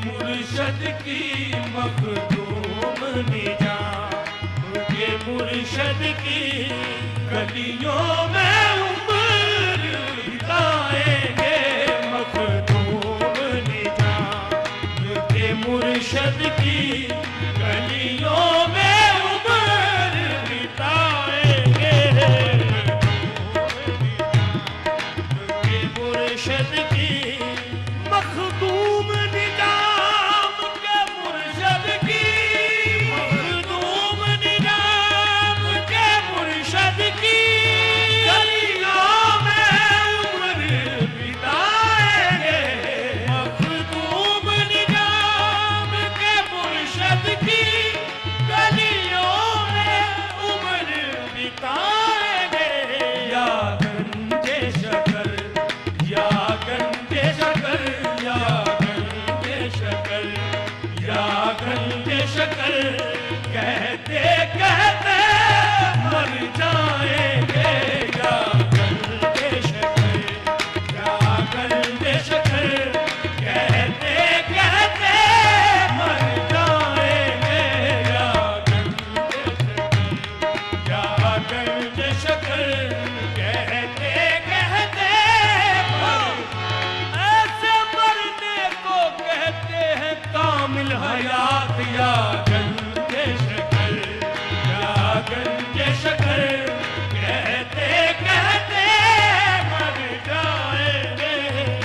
मुर्शद की मखदूम निजात के मुर्शद की गलियों में उम्र बिताएंगे मखदूम निजात के मुर्शद की गलियों में उम्र बिताएंगे के मुर्शद की मखदूम निजाम के मुर्शद की मखदूम निजाम के मुर्शद की गलियों में उम्र बिताएंगे मखदूम निजाम के मुर्शद की गलियों में उम्र बिताएंगे या गंजे शकर या गंजे शकर या गंजे शकर या गंजे शकर कहते कहते मर जाएंगे या गंजे शकर या गंजे शकर कहते कहते मर जाएंगे या गंजे शकर कहते कहते ऐसे मरने को कहते हैं कामिल हयात या गंजे शकर या गंजे शकर कहते कहते मर जाएंगे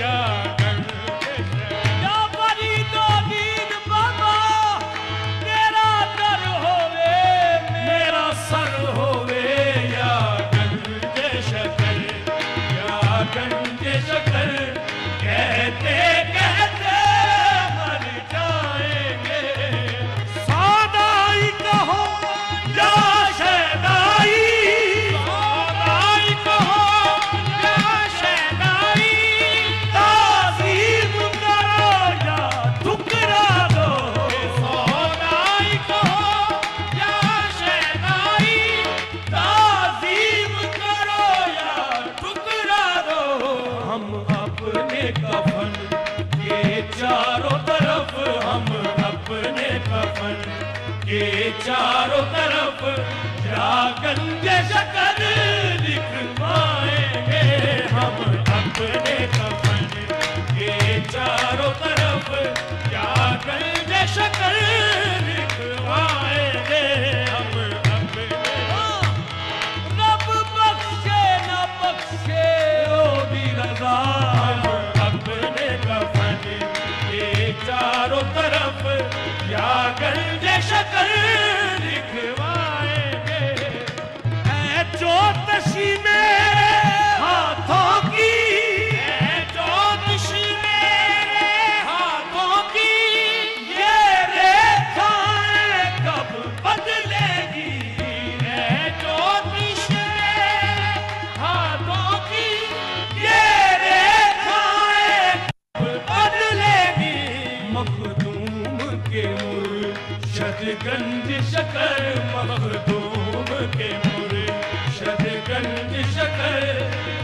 या गंजे शकर या फरीदो दीन बाबा तेरा दर होवे मेरा सर होवे या गंजे शकर या गंजे शकर कहते कहते मर जाएंगे सादाई कहो या शहदाई सादाई कहो या शहदाई ताज़ीम करो या ठुकरा दो सादाई कहो या शहदाई ताज़ीम करो या ठुकरा दो हम अपने कफन के चारों तरफ हम अपने कफन के चारों तरफ या गंजे शकर लिखवाएंगे हम अपने कफन के चारों तरफ या गंजे शकर लिखवाएंगे हम अपने रब बख्शे न बख्शे ओ भी रजा हम अपने कफन के चारों तरफ या गंजे शकर लिखवाएंगे ऐ ज्योतिषी मेरे हाथों की ऐ ज्योतिषी मेरे हाथों की ये रेखाएं कब बदलेगी ऐ ज्योतिषी मेरे हाथों की ये रेखाएं बदलेगी मखदूम के मुर्शद गंज शकर मखदूम के मुर्शद गंज शकर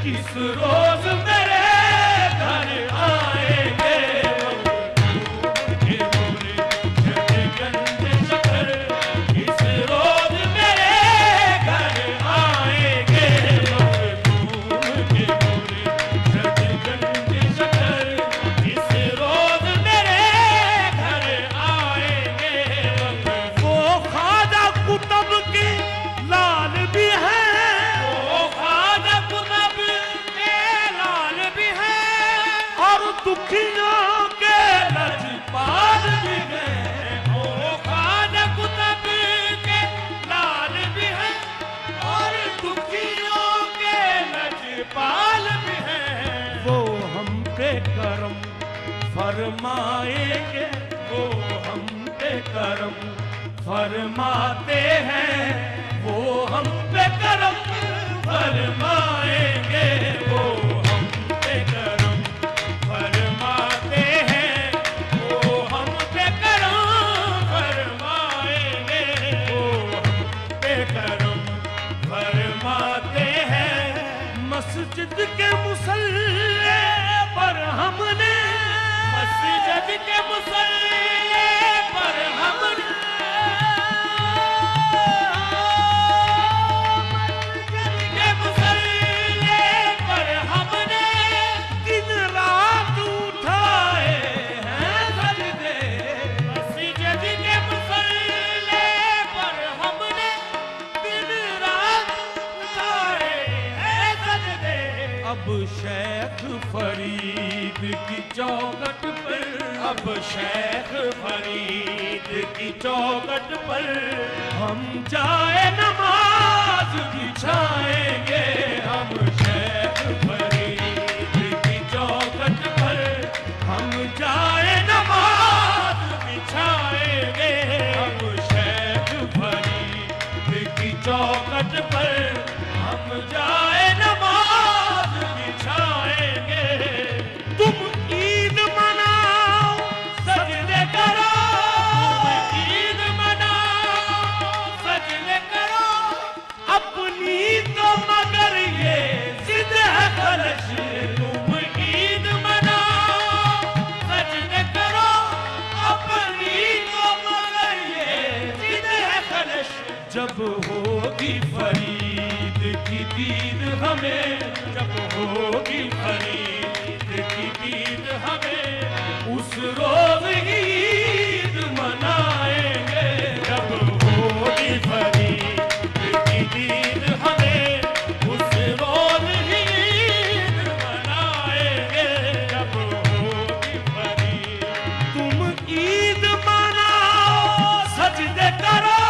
किस रोज मेरे घर आएंगे मखदूम के मुर्शद गंज शकर किस रोज मेरे घर आएंगे मखदूम के मुर्शद गंज शकर किस रोज मेरे घर आएंगे वो ख्वाजा कुतुब के लाल भी है वो ख्वाजा कुतुब के लाल भी है और दुखियों के लजपाल भी है वो ख्वाजा कुतुब के लाल भी है और दुखियों के लजपाल भी है वो हम पे करम फरमाएंगे वो हम पे करम फरमाते हैं वो हम पे करम फरमाएंगे वो हम पे करम फरमाते हैं वो हम पे करम फरमाएंगे वो हम पे करम फरमाते हैं मस्जिद के मुसल्ले पर हमने मस्जिद के मुसल्ले पर हमने के मुसल्ले पर हमने दिन रात उठाए हैं सजदे। मस्जिद के मुसल्ले पर हमने दिन रात उठाए हैं सजदे। अब शेख फरीद की चौखट पर, अब शेख फरीद की चौखट पर हम जाए नमाज बिछाएंगे। हम शेख फरीद की चौखट पर हम जाए नमाज बिछाएंगे। हम शेख फरीद की चौखट पर हम जाए नमाज बिछाएंगे। तुम ईद मनाओ सजदे करो, ईद मनाओ सजदे करो अपनी तो मगर ये जिद है कलश। तुम ईद मनाओ सजदे करो अपनी तो मगर ये जिद है कलश। जब होगी फरीद की दीद हमें, जब होगी फरीद की दीद हमें उस रोज ईद मनाएंगे। जब होगी फरीद की दीद हमें उस रोज ईद मनाएंगे। जब होगी फरीद तुम ईद मनाओ सजदे करो,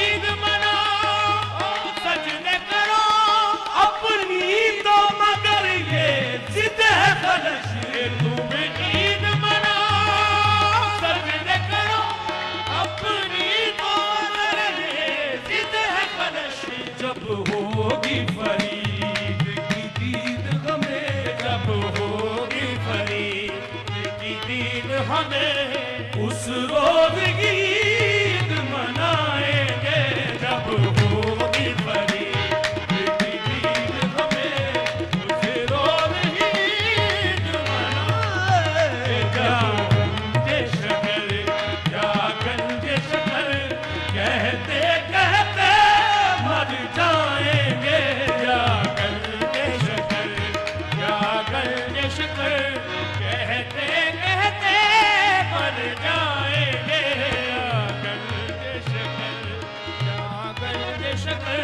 ईद मनाओ सजदे करो अपनी तो मगर ये जिद है कलश। तुम ईद मनाओ सजदे करो अपनी तो मगर ये जिद है कलश। जब होगी फरीद की दीद हमें, जब होगी फरीद की दीद हमें उस रोज ईद मनाएंगे। जब होगी फरीद की दीद हमें उस रोज ईद मनाएंगे। गंजे शकर या गंजे शकर कहते कहते मर जाएंगे। या गंजे शकर या गंजे शकर कहते कहते मर जाएंगे। या गंजे शकर या गंजे शकर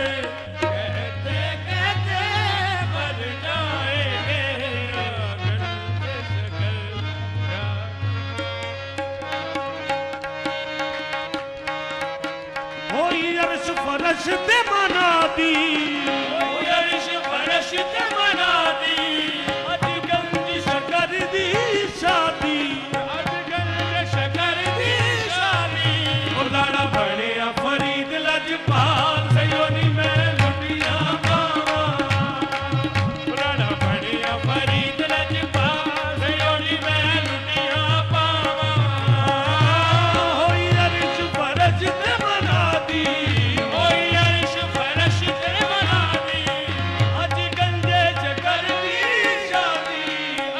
कहते कहते मर जाएंगे। या गंजे शकर या होई अर्श फरश ते मना दी, होई अर्श फरश ते मना दी। अज गंज शकर दी शादी, अज गंज शकर दी शादी। और लाड़ा बड़िया फरीद लजपाल सयोनी में लुटिया पावा। लाड़ा बड़िया फरीद लजपाल सयोनी में लुटिया पावा। होई अर्श फरश ते मना दी, होई अर्श फरश ते मना दी। अज गंजे शकर दी शादी,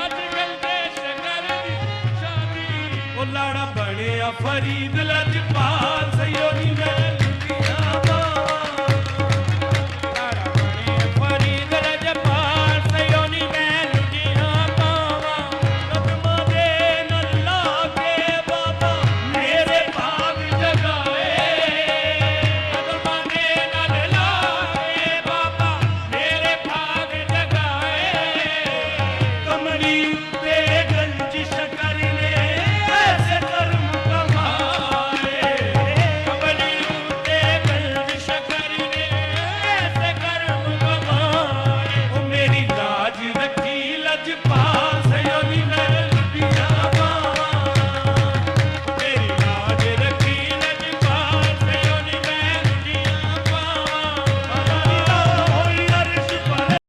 अज गंजे शकर दी शादी। ओ लाड़ा बड़िया फरीद